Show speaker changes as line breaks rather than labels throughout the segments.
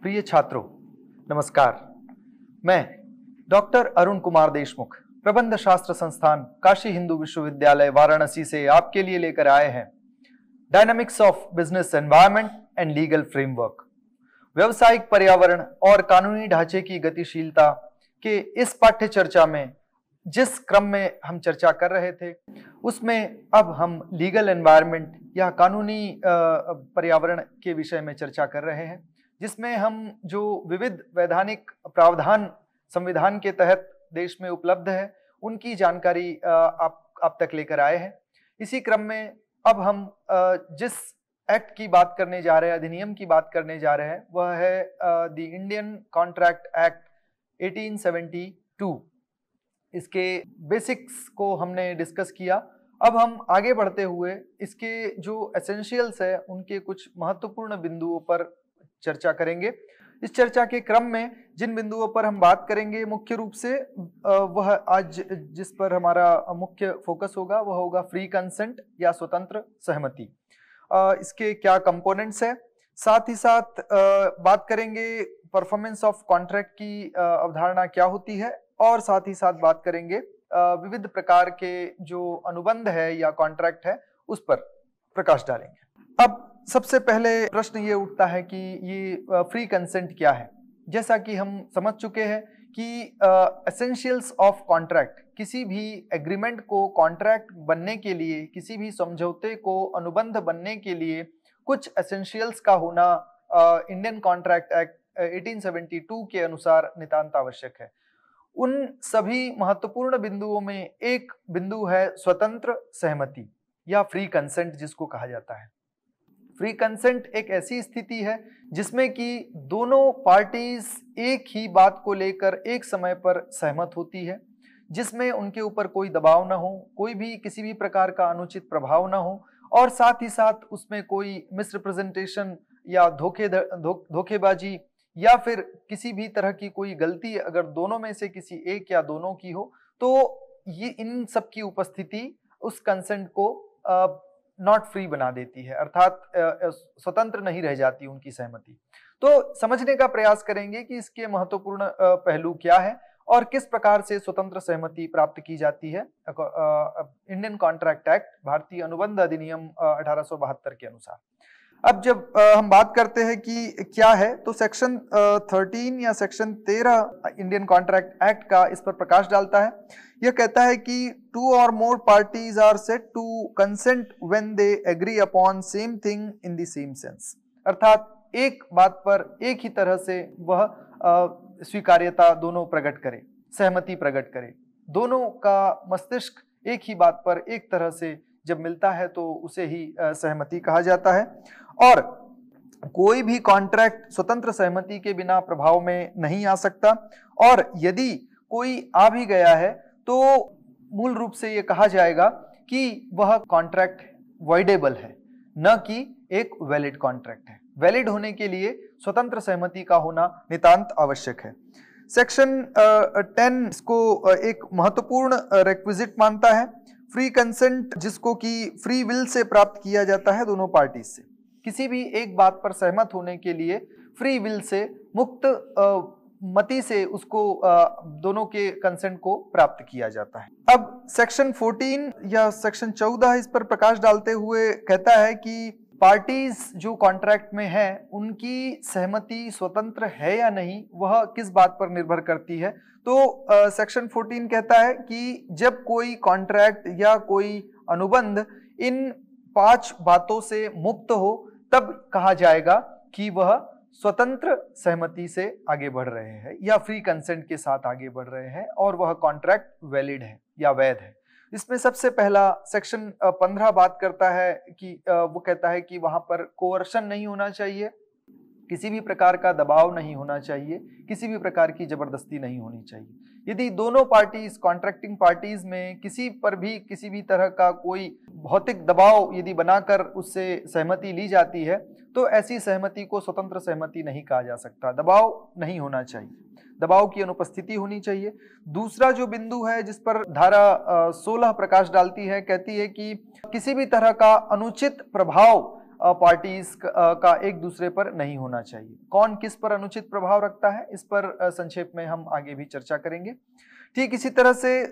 प्रिय छात्रों, नमस्कार। मैं डॉक्टर अरुण कुमार देशमुख प्रबंध शास्त्र संस्थान काशी हिंदू विश्वविद्यालय वाराणसी से आपके लिए लेकर आए हैं dynamics of business environment and legal framework. व्यवसायिक पर्यावरण और कानूनी ढांचे की गतिशीलता के इस पाठ्य चर्चा में जिस क्रम में हम चर्चा कर रहे थे उसमें अब हम लीगल एनवायरनमेंट या कानूनी पर्यावरण के विषय में चर्चा कर रहे हैं, जिसमें हम जो विविध वैधानिक प्रावधान संविधान के तहत देश में उपलब्ध है उनकी जानकारी आप तक लेकर आए हैं। इसी क्रम में अब हम जिस एक्ट की बात करने जा रहे हैं, अधिनियम की बात करने जा रहे हैं, वह है द इंडियन कॉन्ट्रैक्ट एक्ट 1872। इसके बेसिक्स को हमने डिस्कस किया। अब हम आगे बढ़ते हुए इसके जो एसेंशियल्स है उनके कुछ महत्वपूर्ण बिंदुओं पर चर्चा करेंगे। इस चर्चा के क्रम में जिन बिंदुओं पर हम बात करेंगे मुख्य रूप से वह आज जिस पर हमारा मुख्य फोकस होगा वह होगा फ्री कंसेंट या स्वतंत्र सहमति। इसके क्या कंपोनेंट्स है, साथ ही साथ बात करेंगे परफॉर्मेंस ऑफ कॉन्ट्रैक्ट की अवधारणा क्या होती है, और साथ ही साथ बात करेंगे विविध प्रकार के जो अनुबंध है या कॉन्ट्रैक्ट है उस पर प्रकाश डालेंगे। अब सबसे पहले प्रश्न ये उठता है कि ये फ्री कंसेंट क्या है। जैसा कि हम समझ चुके हैं कि एसेंशियल्स ऑफ कॉन्ट्रैक्ट, किसी भी एग्रीमेंट को कॉन्ट्रैक्ट बनने के लिए, किसी भी समझौते को अनुबंध बनने के लिए कुछ एसेंशियल्स का होना इंडियन कॉन्ट्रैक्ट एक्ट 1872 के अनुसार नितांत आवश्यक है। उन सभी महत्वपूर्ण बिंदुओं में एक बिंदु है स्वतंत्र सहमति या फ्री कंसेंट जिसको कहा जाता है। फ्री कंसेंट एक ऐसी स्थिति है जिसमें कि दोनों पार्टीज एक ही बात को लेकर एक समय पर सहमत होती है, जिसमें उनके ऊपर कोई दबाव ना हो, कोई भी किसी भी प्रकार का अनुचित प्रभाव ना हो, और साथ ही साथ उसमें कोई मिसरिप्रेजेंटेशन या धोखेबाजी या फिर किसी भी तरह की कोई गलती अगर दोनों में से किसी एक या दोनों की हो तो ये इन सब की उपस्थिति उस कंसेंट को नॉट फ्री बना देती है, अर्थात स्वतंत्र नहीं रह जाती उनकी सहमति। तो समझने का प्रयास करेंगे कि इसके महत्वपूर्ण पहलू क्या है और किस प्रकार से स्वतंत्र सहमति प्राप्त की जाती है इंडियन कॉन्ट्रैक्ट एक्ट, भारतीय अनुबंध अधिनियम 1872 के अनुसार। अब जब हम बात करते हैं कि क्या है, तो सेक्शन 13 या सेक्शन 13 इंडियन कॉन्ट्रैक्ट एक्ट का इस पर प्रकाश डालता है। यह कहता है कि 2 or more parties are said to consent when they agree upon same thing in the same sense। अर्थात एक बात पर एक ही तरह से वह स्वीकार्यता दोनों प्रकट करे, सहमति प्रकट करे। दोनों का मस्तिष्क एक ही बात पर एक तरह से जब मिलता है तो उसे ही सहमति कहा जाता है। और कोई भी कॉन्ट्रैक्ट स्वतंत्र सहमति के बिना प्रभाव में नहीं आ सकता, और यदि कोई आ भी गया है तो मूल रूप से ये कहा जाएगा कि वह कॉन्ट्रैक्ट वॉइडेबल है, न कि एक वैलिड कॉन्ट्रैक्ट है। वैलिड होने के लिए स्वतंत्र सहमति का होना नितांत आवश्यक है। सेक्शन 10 इसको एक महत्वपूर्ण रिक्विजिट मानता है। फ्री कंसेंट जिसको कि फ्री विल से प्राप्त किया जाता है दोनों पार्टी से। किसी भी एक बात पर सहमत होने के लिए फ्री विल से, मुक्त मति से उसको दोनों के कंसेंट को प्राप्त किया जाता है। अब सेक्शन 14 या सेक्शन 14 इस पर प्रकाश डालते हुए कहता है कि पार्टीज जो कॉन्ट्रैक्ट में है उनकी सहमति स्वतंत्र है या नहीं, वह किस बात पर निर्भर करती है। तो सेक्शन 14 कहता है कि जब कोई कॉन्ट्रैक्ट या कोई अनुबंध इन 5 बातों से मुक्त हो तब कहा जाएगा कि वह स्वतंत्र सहमति से आगे बढ़ रहे हैं या फ्री कंसेंट के साथ आगे बढ़ रहे हैं और वह कॉन्ट्रैक्ट वैलिड है या वैध है। इसमें सबसे पहला सेक्शन 15 बात करता है कि वो कहता है कि वहां पर कोअर्शन नहीं होना चाहिए, किसी भी प्रकार का दबाव नहीं होना चाहिए, किसी भी प्रकार की जबरदस्ती नहीं होनी चाहिए। यदि दोनों पार्टीज, कॉन्ट्रैक्टिंग पार्टीज में किसी पर भी किसी भी तरह का कोई भौतिक दबाव यदि बनाकर उससे सहमति ली जाती है तो ऐसी सहमति को स्वतंत्र सहमति नहीं कहा जा सकता। दबाव नहीं होना चाहिए, दबाव की अनुपस्थिति होनी चाहिए। दूसरा जो बिंदु है जिस पर धारा 16 प्रकाश डालती है, कहती है कि किसी भी तरह का अनुचित प्रभाव पार्टीज का एक दूसरे पर नहीं होना चाहिए। कौन किस पर अनुचित प्रभाव रखता है, इस पर संक्षेप में हम आगे भी चर्चा करेंगे। ठीक इसी तरह से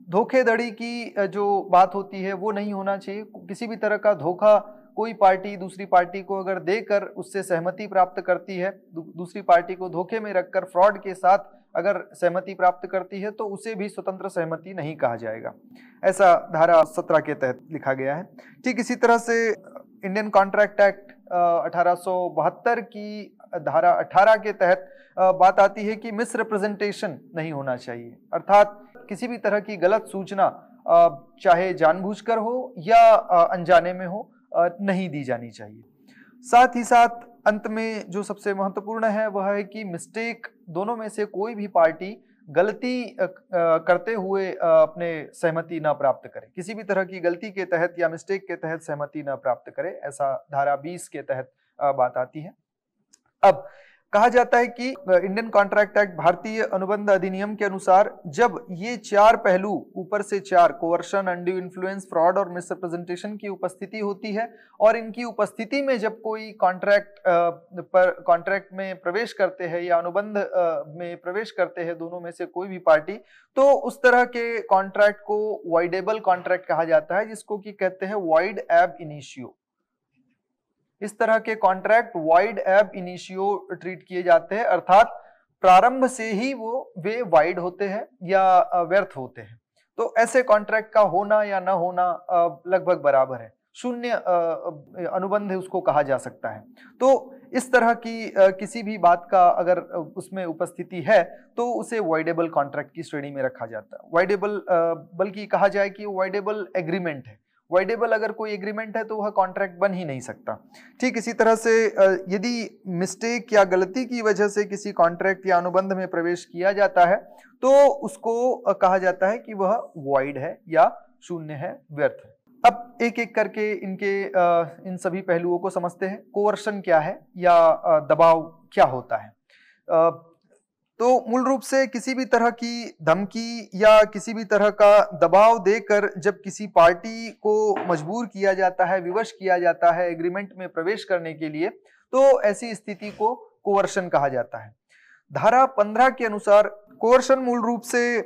धोखेधड़ी की जो बात होती है वो नहीं होना चाहिए। किसी भी तरह का धोखा कोई पार्टी दूसरी पार्टी को अगर देकर उससे सहमति प्राप्त करती है, दूसरी पार्टी को धोखे में रखकर फ्रॉड के साथ अगर सहमति प्राप्त करती है, तो उसे भी स्वतंत्र सहमति नहीं कहा जाएगा। ऐसा धारा 17 के तहत लिखा गया है। ठीक इसी तरह से इंडियन कॉन्ट्रैक्ट एक्ट 1872 की धारा 18 के तहत बात आती है कि मिस रिप्रेजेंटेशन नहीं होना चाहिए, अर्थात किसी भी तरह की गलत सूचना चाहे जानबूझकर हो या अनजाने में हो नहीं दी जानी चाहिए। साथ ही साथ अंत में जो सबसे महत्वपूर्ण है वह है कि मिस्टेक, दोनों में से कोई भी पार्टी गलती करते हुए अपने सहमति न प्राप्त करे, किसी भी तरह की गलती के तहत या मिस्टेक के तहत सहमति न प्राप्त करे, ऐसा धारा 20 के तहत बात आती है। अब कहा जाता है कि इंडियन कॉन्ट्रैक्ट एक्ट, भारतीय अनुबंध अधिनियम के अनुसार जब ये चार पहलू ऊपर से चार, कोवर्शन, अनड्यू इन्फ्लुएंस, फ्रॉड और मिसरिप्रेजेंटेशन की उपस्थिति होती है, और इनकी उपस्थिति में जब कोई कॉन्ट्रैक्ट में प्रवेश करते हैं या अनुबंध में प्रवेश करते हैं दोनों में से कोई भी पार्टी, तो उस तरह के कॉन्ट्रैक्ट को वॉइडेबल कॉन्ट्रैक्ट कहा जाता है, जिसको कि कहते हैं वॉइड एब इनिशियो। इस तरह के कॉन्ट्रैक्ट वाइड एब इनिशियो ट्रीट किए जाते हैं, अर्थात प्रारंभ से ही वे वाइड होते हैं या व्यर्थ होते हैं। तो ऐसे कॉन्ट्रैक्ट का होना या ना होना लगभग बराबर है, शून्य अनुबंध उसको कहा जा सकता है। तो इस तरह की किसी भी बात का अगर उसमें उपस्थिति है तो उसे वाइडेबल कॉन्ट्रैक्ट की श्रेणी में रखा जाता है। वाइडेबल बल्कि कहा जाए कि वाइडेबल एग्रीमेंट है। वाइडेबल अगर कोई एग्रीमेंट है तो वह कॉन्ट्रैक्ट बन ही नहीं सकता। ठीक इसी तरह से यदि मिस्टेक या गलती की वजह से किसी कॉन्ट्रैक्ट या अनुबंध में प्रवेश किया जाता है तो उसको कहा जाता है कि वह वॉइड है या शून्य है, व्यर्थ है। अब एक एक करके इन सभी पहलुओं को समझते हैं। कोवर्शन क्या है या दबाव क्या होता है? तो मूल रूप से किसी भी तरह की धमकी या किसी भी तरह का दबाव देकर जब किसी पार्टी को मजबूर किया जाता है, विवश किया जाता है एग्रीमेंट में प्रवेश करने के लिए, तो ऐसी स्थिति को कोवर्शन कहा जाता है। धारा 15 के अनुसार कोवर्शन मूल रूप से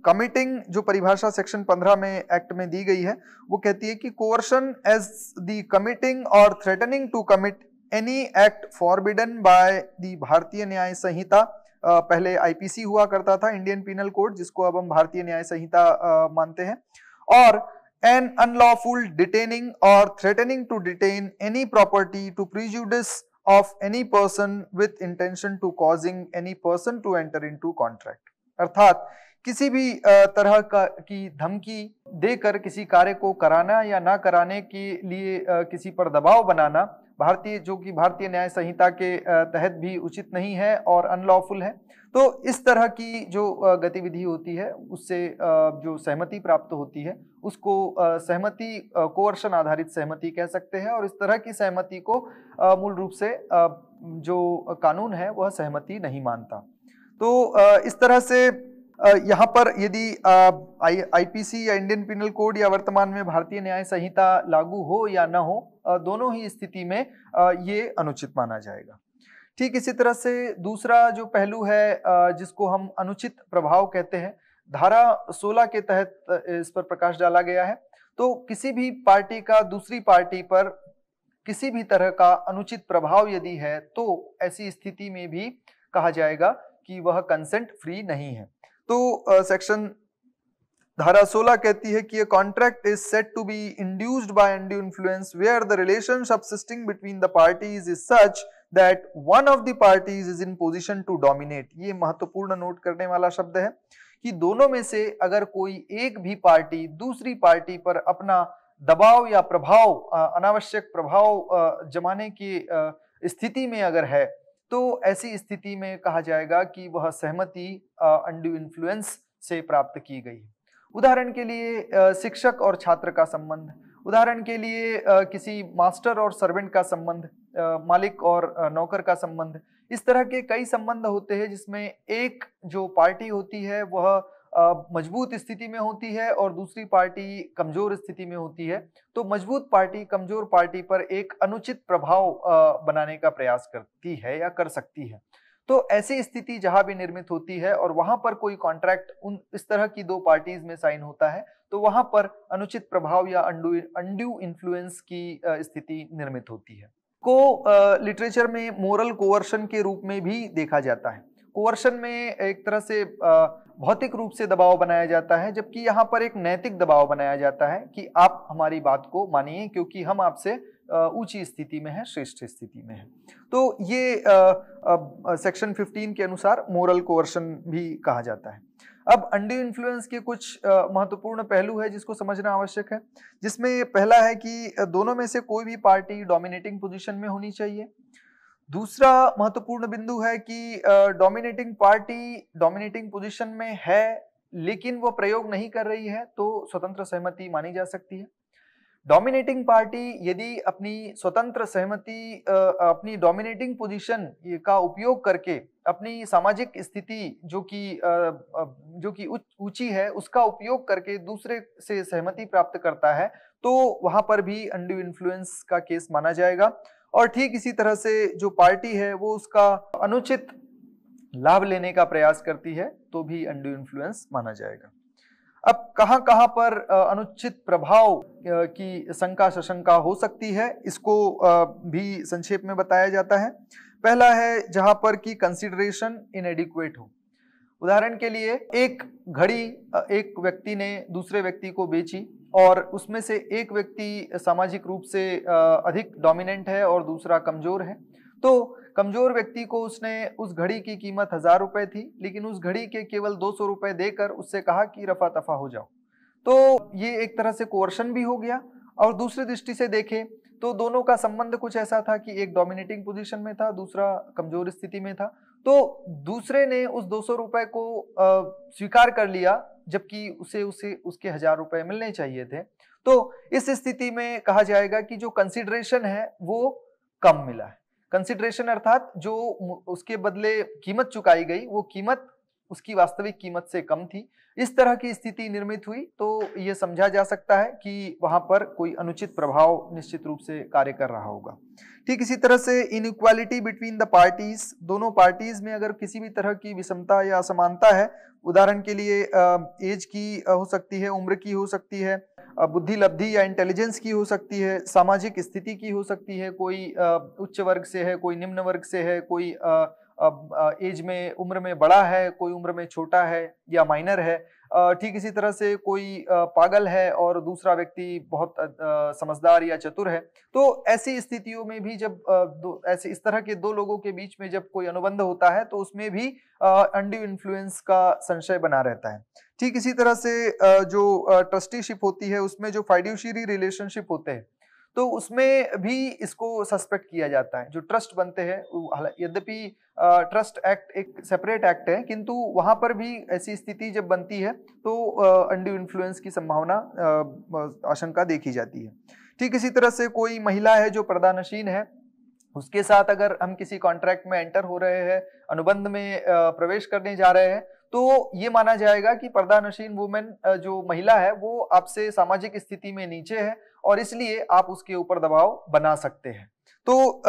कमिटिंग, जो परिभाषा सेक्शन 15 में एक्ट में दी गई है, वो कहती है कि कोवर्शन एज द कमिटिंग और threatening to commit any act forbidden by the Bharatiya Nyaya संहिता, पहले आईपीसी हुआ करता था, इंडियन पिनल कोड, जिसको अब हम भारतीय न्याय संहिता मानते हैं, और एन अनलॉफुल डिटेनिंग और threatening to detain any property to prejudice of any person with intention to causing any person to enter into contract. अर्थात किसी भी तरह की धमकी देकर किसी कार्य को कराना या ना कराने के लिए किसी पर दबाव बनाना जो कि भारतीय न्याय संहिता के तहत भी उचित नहीं है और अनलॉफुल है। तो इस तरह की जो गतिविधि होती है उससे जो सहमति प्राप्त होती है उसको सहमति, कोवर्शन आधारित सहमति कह सकते हैं, और इस तरह की सहमति को मूल रूप से जो कानून है वह सहमति नहीं मानता। तो इस तरह से यहाँ पर यदि आईपीसी या इंडियन पिनल कोड या वर्तमान में भारतीय न्याय संहिता लागू हो या न हो, दोनों ही स्थिति में ये अनुचित माना जाएगा। ठीक इसी तरह से दूसरा जो पहलू है जिसको हम अनुचित प्रभाव कहते हैं, धारा 16 के तहत इस पर प्रकाश डाला गया है। तो किसी भी पार्टी का दूसरी पार्टी पर किसी भी तरह का अनुचित प्रभाव यदि है तो ऐसी स्थिति में भी कहा जाएगा कि वह कंसेंट फ्री नहीं है। तो सेक्शन धारा 16 कहती है कि a contract is said to be induced by undue influence where the relation subsisting between the parties is such that one of the parties is in position to dominate। ये महत्वपूर्ण note करने वाला शब्द है कि दोनों में से अगर कोई एक भी पार्टी दूसरी पार्टी पर अपना दबाव या प्रभाव, अनावश्यक प्रभाव जमाने की स्थिति में अगर है, तो ऐसी स्थिति में कहा जाएगा कि वह सहमति अनड्यू इन्फ्लुएंस से प्राप्त की गई है। उदाहरण के लिए शिक्षक और छात्र का संबंध, उदाहरण के लिए किसी मास्टर और सर्वेंट का संबंध, मालिक और नौकर का संबंध, इस तरह के कई संबंध होते हैं जिसमें एक जो पार्टी होती है वह मजबूत स्थिति में होती है और दूसरी पार्टी कमजोर स्थिति में होती है, तो मजबूत पार्टी कमजोर पार्टी पर एक अनुचित प्रभाव बनाने का प्रयास करती है या कर सकती है। तो ऐसी स्थिति जहां भी निर्मित होती है और वहां पर कोई कॉन्ट्रैक्ट उन इस तरह की दो पार्टीज में साइन होता है, तो वहां पर अनुचित प्रभाव या अनड्यू इन्फ्लुएंस की स्थिति निर्मित होती है। को लिटरेचर में मोरल कोवर्शन के रूप में भी देखा जाता है। कोवर्शन में एक तरह से भौतिक रूप से दबाव बनाया जाता है, जबकि यहाँ पर एक नैतिक दबाव बनाया जाता है कि आप हमारी बात को मानिए क्योंकि हम आपसे ऊंची स्थिति में है, श्रेष्ठ स्थिति में है। तो ये सेक्शन 15 के अनुसार मोरल कोवर्शन भी कहा जाता है। अब अनड्यू इन्फ्लुएंस के कुछ महत्वपूर्ण पहलू है जिसको समझना आवश्यक है, जिसमें पहला है कि दोनों में से कोई भी पार्टी डोमिनेटिंग पोजीशन में होनी चाहिए। दूसरा महत्वपूर्ण बिंदु है कि डोमिनेटिंग पार्टी डोमिनेटिंग पोजीशन में है लेकिन वो प्रयोग नहीं कर रही है, तो स्वतंत्र सहमति मानी जा सकती है। डोमिनेटिंग पार्टी यदि अपनी स्वतंत्र सहमति अपनी डोमिनेटिंग पोजीशन का उपयोग करके अपनी सामाजिक स्थिति जो कि ऊंची है उसका उपयोग करके दूसरे से सहमति प्राप्त करता है, तो वहां पर भी अनड्यू इन्फ्लुएंस का केस माना जाएगा। और ठीक इसी तरह से जो पार्टी है वो उसका अनुचित लाभ लेने का प्रयास करती है, तो भी अनड्यू इन्फ्लुएंस माना जाएगा। अब कहां कहां पर अनुचित प्रभाव की शंका सशंका हो सकती है, इसको भी संक्षेप में बताया जाता है। पहला है जहां पर कि कंसिडरेशन इनएडिक्वेट हो। उदाहरण के लिए एक घड़ी एक व्यक्ति ने दूसरे व्यक्ति को बेची और उसमें से एक व्यक्ति सामाजिक रूप से अधिक डोमिनेंट है और दूसरा कमजोर है, तो कमजोर व्यक्ति को उसने उस घड़ी की कीमत 1000 रुपए थी, लेकिन उस घड़ी के केवल 200 रुपए देकर उससे कहा कि रफा तफा हो जाओ। तो ये एक तरह से कोर्शन भी हो गया। और दूसरी दृष्टि से देखें तो दोनों का संबंध कुछ ऐसा था कि एक डोमिनेटिंग पोजीशन में था, दूसरा कमजोर स्थिति में था, तो दूसरे ने उस 200 रुपए को स्वीकार कर लिया जबकि उसे उसके 1000 रुपए मिलने चाहिए थे। तो इस स्थिति में कहा जाएगा कि जो कंसिडरेशन है वो कम मिला है। कंसिडरेशन अर्थात जो उसके बदले कीमत चुकाई गई वो कीमत उसकी वास्तविक कीमत से कम थी। इस तरह की स्थिति निर्मित हुई तो यह समझा जा सकता है कि वहां पर कोई अनुचित प्रभाव निश्चित रूप से कार्य कर रहा होगा। ठीक इसी तरह से इनइक्वालिटी बिटवीन द पार्टीज, दोनों पार्टीज में अगर किसी भी तरह की विषमता या असमानता है, उदाहरण के लिए एज की हो सकती है, उम्र की हो सकती है, बुद्धि लब्धि या इंटेलिजेंस की हो सकती है, सामाजिक स्थिति की हो सकती है, कोई उच्च वर्ग से है, कोई निम्न वर्ग से है, कोई एज में उम्र में बड़ा है, कोई उम्र में छोटा है या माइनर है। ठीक इसी तरह से कोई पागल है और दूसरा व्यक्ति बहुत समझदार या चतुर है। तो ऐसी स्थितियों में भी जब ऐसे इस तरह के दो लोगों के बीच में जब कोई अनुबंध होता है तो उसमें भी अनड्यू इन्फ्लुएंस का संशय बना रहता है। ठीक इसी तरह से जो ट्रस्टीशिप होती है उसमें जो फाइड्यूशियरी रिलेशनशिप होते हैं तो उसमें भी इसको सस्पेक्ट किया जाता है। जो ट्रस्ट बनते हैं, यद्यपि ट्रस्ट एक्ट एक सेपरेट एक्ट है, किंतु वहां पर भी ऐसी स्थिति जब बनती है तो अनड्यू इन्फ्लुएंस की संभावना आशंका देखी जाती है। ठीक इसी तरह से कोई महिला है जो पर्दानशीन है, उसके साथ अगर हम किसी कॉन्ट्रैक्ट में एंटर हो रहे हैं, अनुबंध में प्रवेश करने जा रहे हैं, तो ये माना जाएगा कि पर्दानशीन वुमेन जो महिला है वो आपसे सामाजिक स्थिति में नीचे है और इसलिए आप उसके ऊपर दबाव बना सकते हैं। तो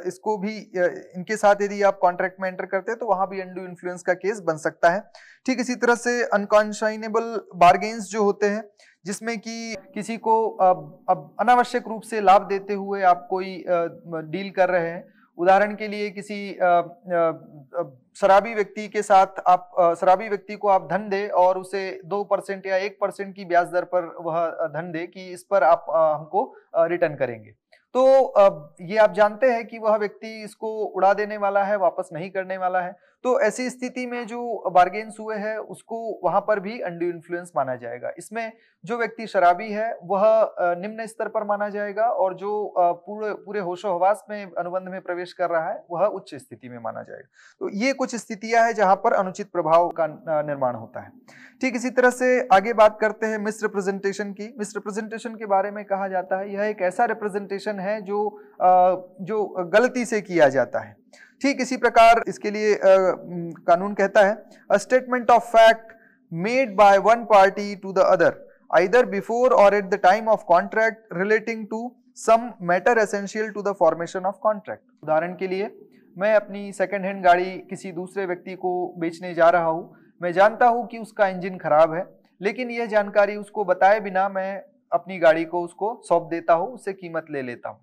इसको भी इनके साथ यदि आप कॉन्ट्रैक्ट में एंटर करते हैं तो वहां भी अनड्यू इन्फ्लुएंस का केस बन सकता है। ठीक इसी तरह से अनकॉन्साइनेबल बार्गेन्स जो होते हैं, जिसमें कि किसी को अब अनावश्यक रूप से लाभ देते हुए आप कोई डील कर रहे हैं। उदाहरण के लिए किसी शराबी व्यक्ति के साथ आप शराबी व्यक्ति को आप धन दे और उसे 2% या 1% की ब्याज दर पर वह धन दे कि इस पर आप हमको रिटर्न करेंगे, तो ये आप जानते हैं कि वह व्यक्ति इसको उड़ा देने वाला है, वापस नहीं करने वाला है। तो ऐसी स्थिति में जो बार्गेन्स हुए हैं उसको वहां पर भी अनड्यू इन्फ्लुएंस माना जाएगा। इसमें जो व्यक्ति शराबी है वह निम्न स्तर पर माना जाएगा और जो पूरे होशो हवास में अनुबंध में प्रवेश कर रहा है वह उच्च स्थिति में माना जाएगा। तो ये कुछ स्थितियां हैं जहां पर अनुचित प्रभाव का निर्माण होता है। ठीक इसी तरह से आगे बात करते हैं मिसरिप्रेजेंटेशन की। मिसरिप्रेजेंटेशन के बारे में कहा जाता है यह एक ऐसा रिप्रेजेंटेशन है जो गलती से किया जाता है। ठीक इसी प्रकार इसके लिए कानून कहता है a statement of fact made by one party to the other either before or at the time of contract relating to some matter essential to the formation of contract. उदाहरण के लिए मैं अपनी सेकेंड हैंड गाड़ी किसी दूसरे व्यक्ति को बेचने जा रहा हूं। मैं जानता हूं कि उसका इंजन खराब है, लेकिन यह जानकारी उसको बताए बिना मैं अपनी गाड़ी को उसको सौंप देता हूं, उससे कीमत ले लेता हूं।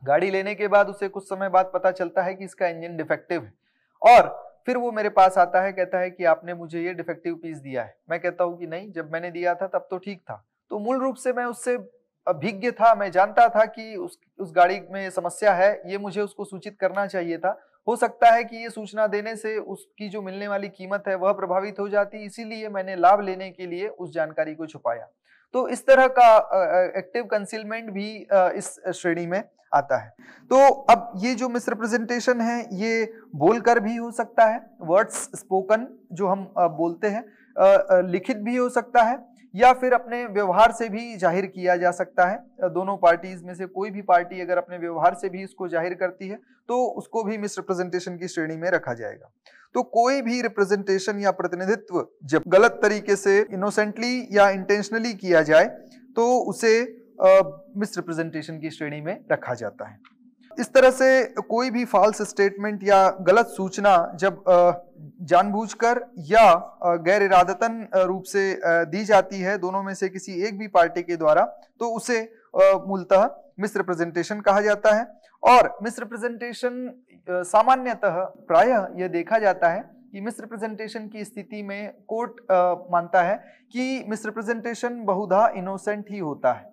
गाड़ी लेने के बाद उसे कुछ समय बाद पता चलता है कि इसका इंजन डिफेक्टिव है और फिर वो मेरे पास आता है, कहता है कि आपने मुझे ये डिफेक्टिव पीस दिया है। मैं कहता हूं कि नहीं, जब मैंने दिया था तब तो ठीक था। तो मूल रूप से मैं उससे अभिज्ञ था, मैं जानता था कि उस गाड़ी में समस्या है, ये मुझे उसको सूचित करना चाहिए था। हो सकता है कि ये सूचना देने से उसकी जो मिलने वाली कीमत है वह प्रभावित हो जाती, इसीलिए मैंने लाभ लेने के लिए उस जानकारी को छुपाया। तो इस तरह का एक्टिव कंसीलमेंट भी इस श्रेणी में आता है। तो अब ये जो मिसरिप्रेजेंटेशन है ये बोलकर भी हो सकता है, वर्ड्स स्पोकन जो हम बोलते हैं, लिखित भी हो सकता है, या फिर अपने व्यवहार से भी जाहिर किया जा सकता है। दोनों पार्टीज में से कोई भी पार्टी अगर अपने व्यवहार से भी इसको जाहिर करती है तो उसको भी मिसरिप्रेजेंटेशन की श्रेणी में रखा जाएगा। तो कोई भी रिप्रेजेंटेशन या प्रतिनिधित्व जब गलत तरीके से इनोसेंटली या इंटेंशनली किया जाए तो उसे मिसरिप्रेजेंटेशन की श्रेणी में रखा जाता है। इस तरह से कोई भी फॉल्स स्टेटमेंट या गलत सूचना जब जानबूझकर या गैर इरादतन रूप से दी जाती है दोनों में से किसी एक भी पार्टी के द्वारा, तो उसे मूलतः मिसरिप्रेजेंटेशन कहा जाता है। और मिसरिप्रेजेंटेशन सामान्यतः प्रायः यह देखा जाता है कि मिसरिप्रेजेंटेशन की स्थिति में कोर्ट मानता है कि मिसरिप्रेजेंटेशन बहुधा इनोसेंट ही होता है।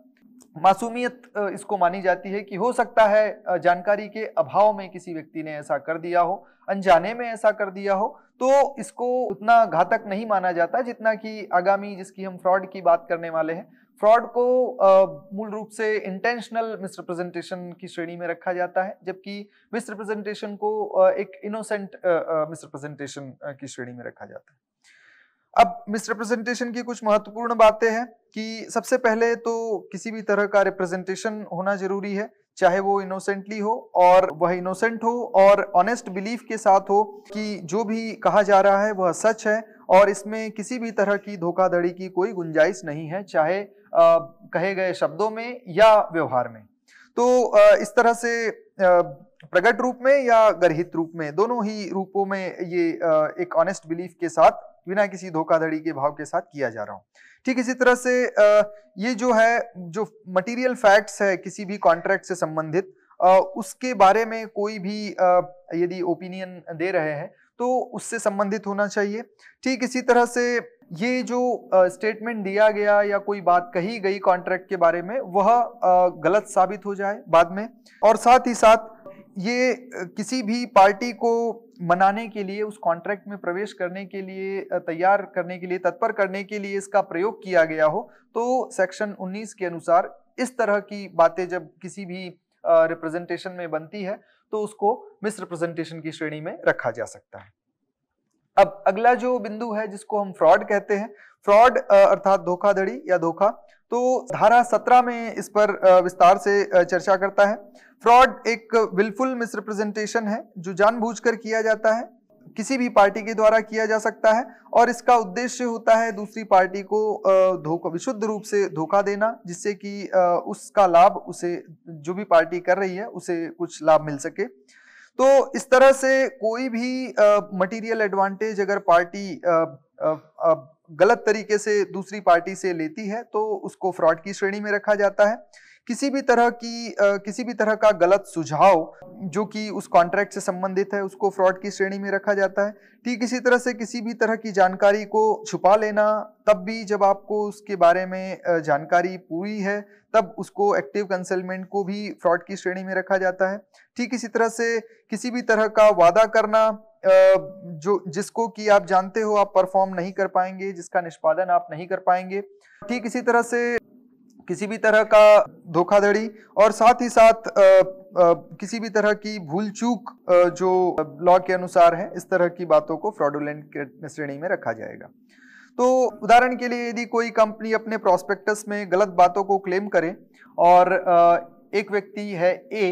मासूमियत इसको मानी जाती है कि हो सकता है जानकारी के अभाव में किसी व्यक्ति ने ऐसा कर दिया हो, अनजाने में ऐसा कर दिया हो, तो इसको उतना घातक नहीं माना जाता जितना कि आगामी जिसकी हम फ्रॉड की बात करने वाले हैं। फ्रॉड को मूल रूप से इंटेंशनल मिसरिप्रेजेंटेशन की श्रेणी में रखा जाता है, जबकि मिसरिप्रेजेंटेशन को एक इनोसेंट मिसरिप्रेजेंटेशन की श्रेणी में रखा जाता है। अब मिसरिप्रेजेंटेशन की कुछ महत्वपूर्ण बातें हैं कि सबसे पहले तो किसी भी तरह का रिप्रेजेंटेशन होना जरूरी है, चाहे वो इनोसेंटली हो और वह इनोसेंट हो और ऑनेस्ट बिलीफ के साथ हो कि जो भी कहा जा रहा है वह सच है और इसमें किसी भी तरह की धोखाधड़ी की कोई गुंजाइश नहीं है, चाहे कहे गए शब्दों में या व्यवहार में। तो इस तरह से प्रकट रूप में या गर्हित रूप में, दोनों ही रूपों में ये एक ऑनेस्ट बिलीफ के साथ बिना किसी धोखाधड़ी के भाव के साथ किया जा रहा हूं। ठीक इसी तरह से ये जो है, जो मटेरियल फैक्ट्स है किसी भी कॉन्ट्रैक्ट से संबंधित, उसके बारे में कोई भी यदि ओपिनियन दे रहे हैं तो उससे संबंधित होना चाहिए। ठीक इसी तरह से ये जो स्टेटमेंट दिया गया या कोई बात कही गई कॉन्ट्रैक्ट के बारे में वह गलत साबित हो जाए बाद में, और साथ ही साथ ये किसी भी पार्टी को मनाने के लिए, उस कॉन्ट्रैक्ट में प्रवेश करने के लिए, तैयार करने के लिए, तत्पर करने के लिए इसका प्रयोग किया गया हो, तो सेक्शन 19 के अनुसार इस तरह की बातें जब किसी भी रिप्रेजेंटेशन में बनती है तो उसको मिसरिप्रेजेंटेशन की श्रेणी में रखा जा सकता है। अब अगला जो बिंदु है जिसको हम फ्रॉड कहते हैं, फ्रॉड अर्थात धोखाधड़ी या धोखा, तो धारा 17 में इस पर विस्तार से चर्चा करता है। फ्रॉड एक विलफुल मिसरिप्रेजेंटेशन है जो जानबूझकर किया जाता है, किसी भी पार्टी के द्वारा किया जा सकता है और इसका उद्देश्य होता है दूसरी पार्टी को विशुद्ध रूप से धोखा देना, जिससे कि उसका लाभ, उसे जो भी पार्टी कर रही है उसे कुछ लाभ मिल सके। तो इस तरह से कोई भी मटेरियल एडवांटेज अगर पार्टी गलत तरीके से दूसरी पार्टी से लेती है तो उसको फ्रॉड की श्रेणी में रखा जाता है। किसी भी तरह का गलत सुझाव जो कि उस कॉन्ट्रैक्ट से संबंधित है उसको फ्रॉड की श्रेणी में रखा जाता है। ठीक इसी तरह से किसी भी तरह की जानकारी को छुपा लेना, तब भी जब आपको उसके बारे में जानकारी पूरी है, तब उसको एक्टिव कंसेलमेंट को भी फ्रॉड की श्रेणी में रखा जाता है। ठीक इसी तरह से किसी भी तरह का वादा करना जिसको कि आप जानते हो आप परफॉर्म नहीं कर पाएंगे, जिसका निष्पादन आप नहीं कर पाएंगे। ठीक इसी तरह से किसी भी तरह का धोखाधड़ी और साथ ही साथ किसी भी तरह की भूल चूक जो लॉ के अनुसार है, इस तरह की बातों को फ्रॉडुलेंट श्रेणी में रखा जाएगा। तो उदाहरण के लिए यदि कोई कंपनी अपने प्रोस्पेक्टस में गलत बातों को क्लेम करे और एक व्यक्ति है ए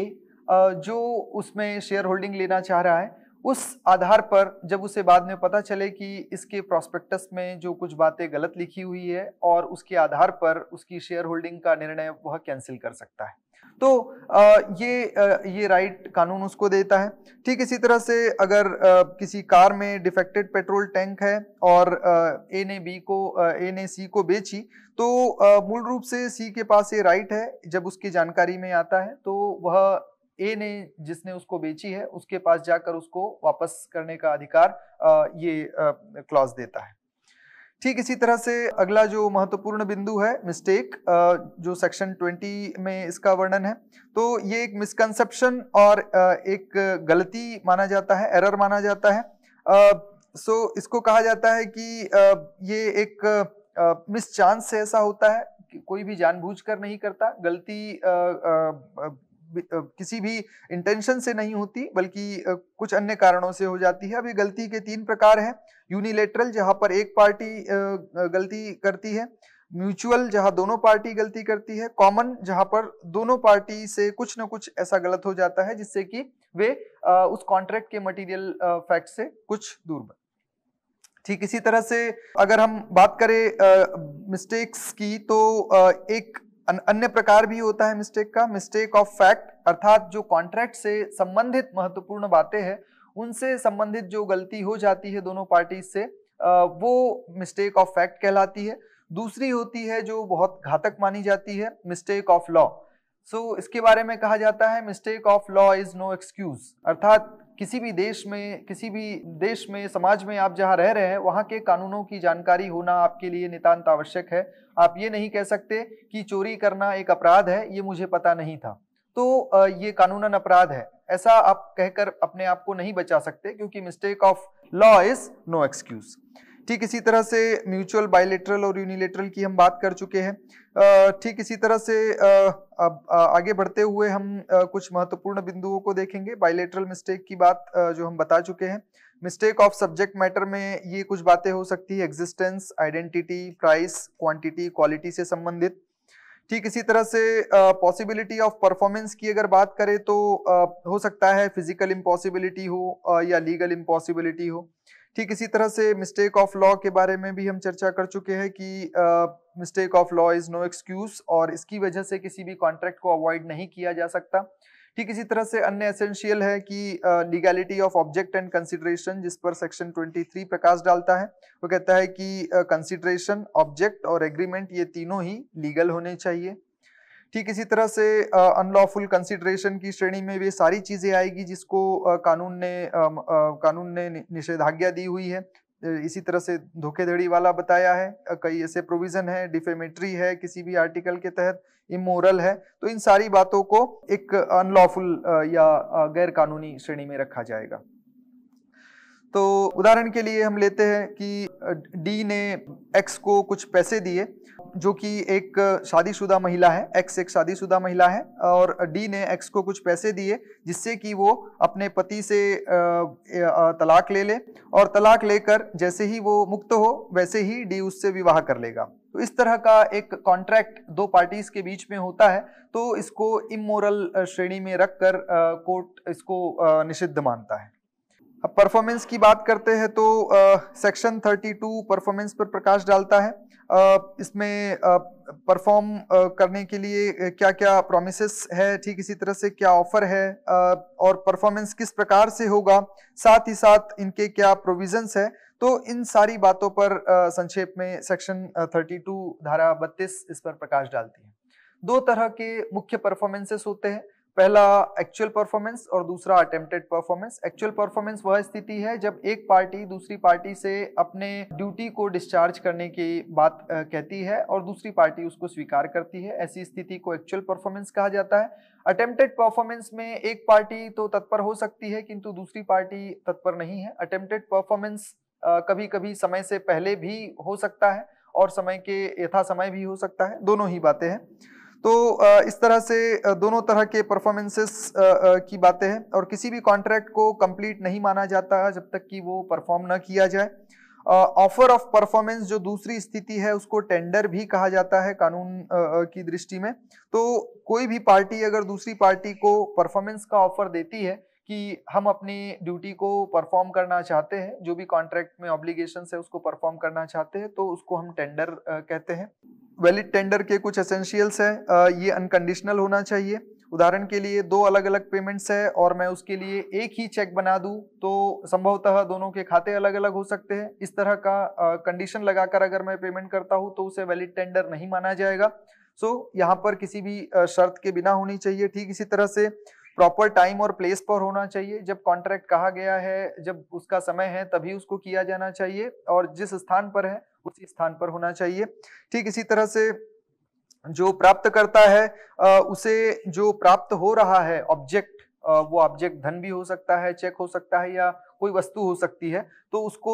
जो उसमें शेयर होल्डिंग लेना चाह रहा है, उस आधार पर जब उसे बाद में पता चले कि इसके प्रोस्पेक्टस में जो कुछ बातें गलत लिखी हुई है और उसके आधार पर उसकी शेयर होल्डिंग का निर्णय वह कैंसिल कर सकता है। तो ये राइट कानून उसको देता है। ठीक इसी तरह से अगर किसी कार में डिफेक्टेड पेट्रोल टैंक है और ए ने सी को बेची, तो मूल रूप से सी के पास ये राइट है, जब उसकी जानकारी में आता है तो वह ए ने जिसने उसको बेची है उसके पास जाकर उसको वापस करने का अधिकार ये क्लॉज देता है। ठीक इसी तरह से अगला जो महत्वपूर्ण बिंदु है मिस्टेक, जो सेक्शन 20 में इसका वर्णन है, तो ये एक मिसकंसेप्शन और एक गलती माना जाता है, एरर माना जाता है। सो इसको कहा जाता है कि ये एक मिस चांस से ऐसा होता है कि कोई भी जानबूझकर नहीं करता, गलती किसी भी इंटेंशन से नहीं होती बल्कि कुछ अन्य कारणों से हो जाती है। अब ये गलती के 3 प्रकार हैं। यूनिलेटरल, जहां पर एक पार्टी गलती करती है, म्यूचुअल जहां दोनों पार्टी गलती करती है, कॉमन जहां पर दोनों पार्टी से कुछ ना कुछ ऐसा गलत हो जाता है जिससे कि वे उस कॉन्ट्रैक्ट के मटेरियल फैक्ट से कुछ दूर बने। ठीक इसी तरह से अगर हम बात करें मिस्टेक्स की, तो एक अन्य प्रकार भी होता है मिस्टेक का, मिस्टेक ऑफ फैक्ट, अर्थात जो कॉन्ट्रैक्ट से संबंधित महत्वपूर्ण बातें हैं उनसे संबंधित जो गलती हो जाती है दोनों पार्टी से, वो मिस्टेक ऑफ फैक्ट कहलाती है। दूसरी होती है जो बहुत घातक मानी जाती है, मिस्टेक ऑफ लॉ। सो इसके बारे में कहा जाता है mistake of law is no excuse, अर्थात किसी भी देश में समाज में आप जहां रह रहे हैं वहां के कानूनों की जानकारी होना आपके लिए नितांत आवश्यक है। आप ये नहीं कह सकते कि चोरी करना एक अपराध है, ये मुझे पता नहीं था, तो ये कानूनन अपराध है, ऐसा आप कहकर अपने आप को नहीं बचा सकते, क्योंकि mistake of law is no excuse. ठीक इसी तरह से म्यूचुअल, बायलेटरल और यूनिलेटरल की हम बात कर चुके हैं। ठीक इसी तरह से अब आगे बढ़ते हुए हम कुछ महत्वपूर्ण बिंदुओं को देखेंगे। बायलेटरल मिस्टेक की बात जो हम बता चुके हैं। मिस्टेक ऑफ सब्जेक्ट मैटर में ये कुछ बातें हो सकती है, existence, identity, price, quantity, quality से संबंधित। ठीक इसी तरह से पॉसिबिलिटी ऑफ परफॉर्मेंस की अगर बात करें तो हो सकता है फिजिकल इम्पॉसिबिलिटी हो या लीगल इम्पॉसिबिलिटी हो। ठीक इसी तरह से मिस्टेक ऑफ लॉ के बारे में भी हम चर्चा कर चुके हैं कि mistake of law is no excuse और इसकी वजह से किसी भी कॉन्ट्रैक्ट को अवॉइड नहीं किया जा सकता। ठीक इसी तरह से अन्य एसेंशियल है कि legality of object and consideration, जिस पर सेक्शन 23 प्रकाश डालता है। वो कहता है कि कंसिडरेशन, ऑब्जेक्ट और एग्रीमेंट ये तीनों ही लीगल होने चाहिए। ठीक इसी तरह से अनलॉफुल कंसिडरेशन की श्रेणी में वे सारी चीजें आएगी जिसको कानून ने निषेधाज्ञा दी हुई है। इसी तरह से धोखेधड़ी वाला बताया है, कई ऐसे प्रोविजन है, डिफेमेटरी है किसी भी आर्टिकल के तहत, इमोरल है, तो इन सारी बातों को एक अनलॉफुल या गैर कानूनी श्रेणी में रखा जाएगा। तो उदाहरण के लिए हम लेते हैं कि डी ने एक्स को कुछ पैसे दिए, जो कि एक शादीशुदा महिला है, एक्स एक शादीशुदा महिला है और डी ने एक्स को कुछ पैसे दिए जिससे कि वो अपने पति से तलाक ले ले, और तलाक लेकर जैसे ही वो मुक्त हो वैसे ही डी उससे विवाह कर लेगा। तो इस तरह का एक कॉन्ट्रैक्ट दो पार्टीज के बीच में होता है, तो इसको इमोरल श्रेणी में रखकर कोर्ट इसको निषिद्ध मानता है। अब परफॉर्मेंस की बात करते हैं तो सेक्शन 32 परफॉर्मेंस पर प्रकाश डालता है। इसमें परफॉर्म करने के लिए क्या क्या प्रोमिसेस है, ठीक इसी तरह से क्या ऑफर है और परफॉर्मेंस किस प्रकार से होगा, साथ ही साथ इनके क्या प्रोविजंस है, तो इन सारी बातों पर संक्षेप में सेक्शन 32 धारा 32 इस पर प्रकाश डालती है। दो तरह के मुख्य परफॉर्मेंसेस होते हैं, पहला एक्चुअल परफॉर्मेंस और दूसरा अटेम्प्टेड परफॉर्मेंस। एक्चुअल परफॉर्मेंस वह स्थिति है जब एक पार्टी दूसरी पार्टी से अपने ड्यूटी को डिस्चार्ज करने की बात कहती है और दूसरी पार्टी उसको स्वीकार करती है, ऐसी स्थिति को एक्चुअल परफॉर्मेंस कहा जाता है। अटेम्प्टेड परफॉर्मेंस में एक पार्टी तो तत्पर हो सकती है किंतु दूसरी पार्टी तत्पर नहीं है। अटेम्प्टेड परफॉर्मेंस कभी कभी समय से पहले भी हो सकता है और समय के यथा समय भी हो सकता है, दोनों ही बातें हैं। तो इस तरह से दोनों तरह के परफॉर्मेंसेस की बातें हैं और किसी भी कॉन्ट्रैक्ट को कंप्लीट नहीं माना जाता जब तक कि वो परफॉर्म न किया जाए। ऑफर ऑफ परफॉर्मेंस जो दूसरी स्थिति है उसको टेंडर भी कहा जाता है कानून की दृष्टि में। तो कोई भी पार्टी अगर दूसरी पार्टी को परफॉर्मेंस का ऑफर देती है कि हम अपनी ड्यूटी को परफॉर्म करना चाहते हैं, जो भी कॉन्ट्रैक्ट में ऑब्लिगेशंस है उसको परफॉर्म करना चाहते हैं, तो उसको हम टेंडर कहते हैं। वैलिड टेंडर के कुछ एसेंशियल्स है, ये अनकंडीशनल होना चाहिए। उदाहरण के लिए 2 अलग अलग पेमेंट्स है और मैं उसके लिए एक ही चेक बना दूं तो संभवतः दोनों के खाते अलग अलग हो सकते हैं। इस तरह का कंडीशन लगाकर अगर मैं पेमेंट करता हूं तो उसे वैलिड टेंडर नहीं माना जाएगा। यहाँ पर किसी भी शर्त के बिना होनी चाहिए। ठीक इसी तरह से प्रॉपर टाइम और प्लेस पर होना चाहिए। जब कॉन्ट्रैक्ट कहा गया है, जब उसका समय है तभी उसको किया जाना चाहिए और जिस स्थान पर है उसी स्थान पर होना चाहिए। ठीक इसी तरह से जो प्राप्त करता है उसे जो प्राप्त हो रहा है ऑब्जेक्ट, वो ऑब्जेक्ट धन भी हो सकता है, चेक हो सकता है या कोई वस्तु हो सकती है, तो उसको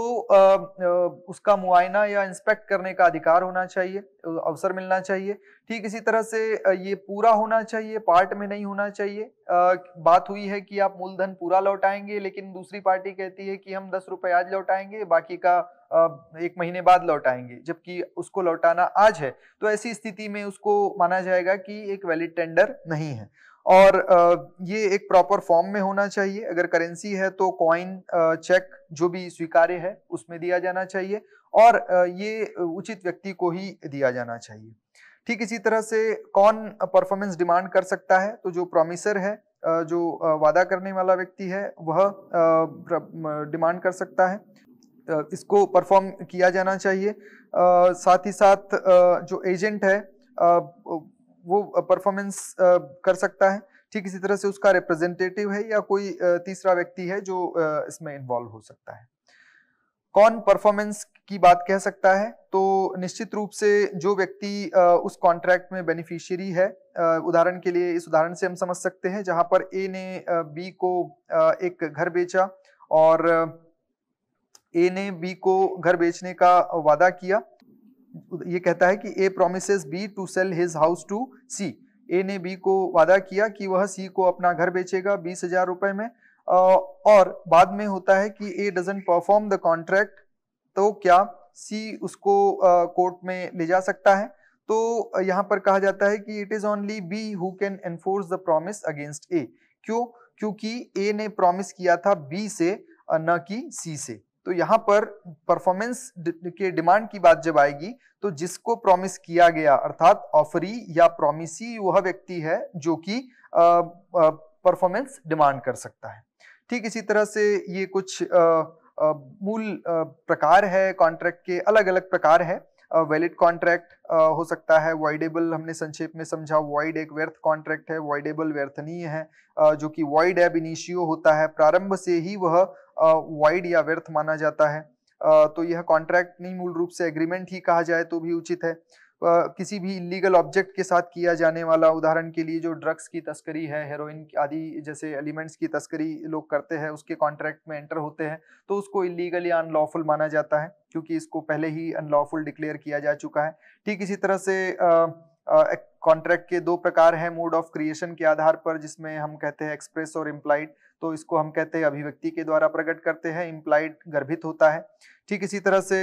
उसका मुआयना या इंस्पेक्ट करने का अधिकार होना चाहिए, अवसर मिलना चाहिए। ठीक इसी तरह से ये पूरा होना चाहिए, पार्ट में नहीं होना चाहिए। बात हुई है कि आप मूलधन पूरा लौटाएंगे, लेकिन दूसरी पार्टी कहती है कि हम 10 रुपए आज लौटाएंगे, बाकी का 1 महीने बाद लौटाएंगे, जबकि उसको लौटाना आज है, तो ऐसी स्थिति में उसको माना जाएगा कि एक वैलिड टेंडर नहीं है। और ये एक प्रॉपर फॉर्म में होना चाहिए। अगर करेंसी है तो कॉइन, चेक जो भी स्वीकार्य है उसमें दिया जाना चाहिए और ये उचित व्यक्ति को ही दिया जाना चाहिए। ठीक इसी तरह से कौन परफॉर्मेंस डिमांड कर सकता है, तो जो प्रॉमिसर है, जो वादा करने वाला व्यक्ति है, वह डिमांड कर सकता है, इसको परफॉर्म किया जाना चाहिए। साथ ही साथ जो एजेंट है वो परफॉर्मेंस कर सकता है। ठीक इसी तरह से उसका रिप्रेजेंटेटिव है या कोई तीसरा व्यक्ति है जो इसमें इन्वॉल्व हो सकता है। कौन परफॉर्मेंस की बात कह सकता है, तो निश्चित रूप से जो व्यक्ति उस कॉन्ट्रैक्ट में बेनिफिशियरी है। उदाहरण के लिए इस उदाहरण से हम समझ सकते हैं जहां पर ए ने बी को एक घर बेचा और ए ने बी को घर बेचने का वादा किया। ये कहता है कि A promises B to sell his house to C. A ने बी को वादा किया कि वह सी को अपना घर बेचेगा 20,000 रुपए में, और बाद में होता है कि ए डजंट परफॉर्म द कॉन्ट्रैक्ट, तो क्या सी उसको कोर्ट में ले जा सकता है? तो यहाँ पर कहा जाता है कि it is only B who can enforce the promise against A. क्यों? क्योंकि ए ने प्रॉमिस किया था बी से, न कि सी से। तो यहाँ पर परफॉर्मेंस के डिमांड की बात जब आएगी तो जिसको प्रॉमिस किया गया अर्थात ऑफरी या प्रॉमिसी वह व्यक्ति है जो कि परफॉर्मेंस डिमांड कर सकता है। ठीक इसी तरह से ये कुछ मूल प्रकार है कॉन्ट्रैक्ट के, अलग अलग प्रकार है। वैलिड कॉन्ट्रैक्ट हो सकता है, वॉइडेबल हमने संक्षेप में समझा, वॉइड एक व्यर्थ कॉन्ट्रैक्ट है, वॉइडेबल व्यर्थनीय है, जो कि वॉइड एब इनिशियो होता है, प्रारंभ से ही वह वॉइड या व्यर्थ माना जाता है। तो यह कॉन्ट्रैक्ट नहीं, मूल रूप से एग्रीमेंट ही कहा जाए तो भी उचित है। किसी भी इलीगल ऑब्जेक्ट के साथ किया जाने वाला, उदाहरण के लिए जो ड्रग्स की तस्करी है, हेरोइन आदि जैसे एलिमेंट्स की तस्करी लोग करते हैं, उसके कॉन्ट्रैक्ट में एंटर होते हैं तो उसको इलीगल या अनलॉफुल माना जाता है, क्योंकि इसको पहले ही अनलॉफुल डिक्लेयर किया जा चुका है। ठीक इसी तरह से कॉन्ट्रैक्ट के 2 प्रकार हैं मोड ऑफ क्रिएशन के आधार पर, जिसमें हम कहते हैं एक्सप्रेस और इम्प्लाइड। तो इसको हम कहते हैं अभिव्यक्ति के द्वारा प्रकट करते हैं, इम्प्लाइड गर्भित होता है। ठीक इसी तरह से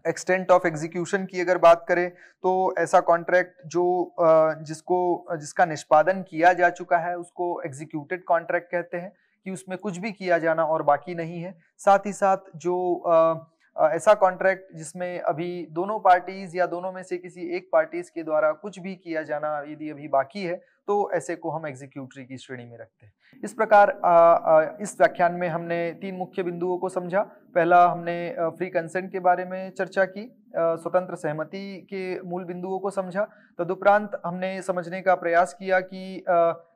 एक्सटेंट ऑफ एग्जीक्यूशन की अगर बात करें तो ऐसा कॉन्ट्रैक्ट जो जिसका निष्पादन किया जा चुका है उसको एग्जीक्यूटेड कॉन्ट्रैक्ट कहते हैं, कि उसमें कुछ भी किया जाना और बाकी नहीं है। साथ ही साथ जो ऐसा कॉन्ट्रैक्ट जिसमें अभी दोनों पार्टीज या दोनों में से किसी एक पार्टीज के द्वारा कुछ भी किया जाना यदि अभी बाकी है तो ऐसे को हम एग्जीक्यूटरी की श्रेणी में रखते हैं। इस प्रकार इस व्याख्यान में हमने 3 मुख्य बिंदुओं को समझा। पहला, हमने फ्री कंसेंट के बारे में चर्चा की, स्वतंत्र सहमति के मूल बिंदुओं को समझा। तदुपरांत हमने समझने का प्रयास किया कि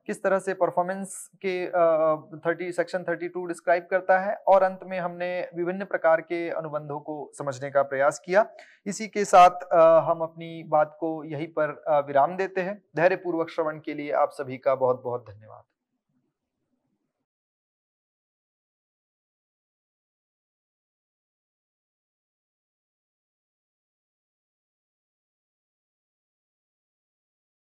किस तरह से परफॉर्मेंस के सेक्शन 32 डिस्क्राइब करता है, और अंत में हमने विभिन्न प्रकार के अनुबंधों को समझने का प्रयास किया। इसी के साथ हम अपनी बात को यहीं पर विराम देते हैं। धैर्यपूर्वक श्रवण के लिए आप सभी का बहुत बहुत धन्यवाद।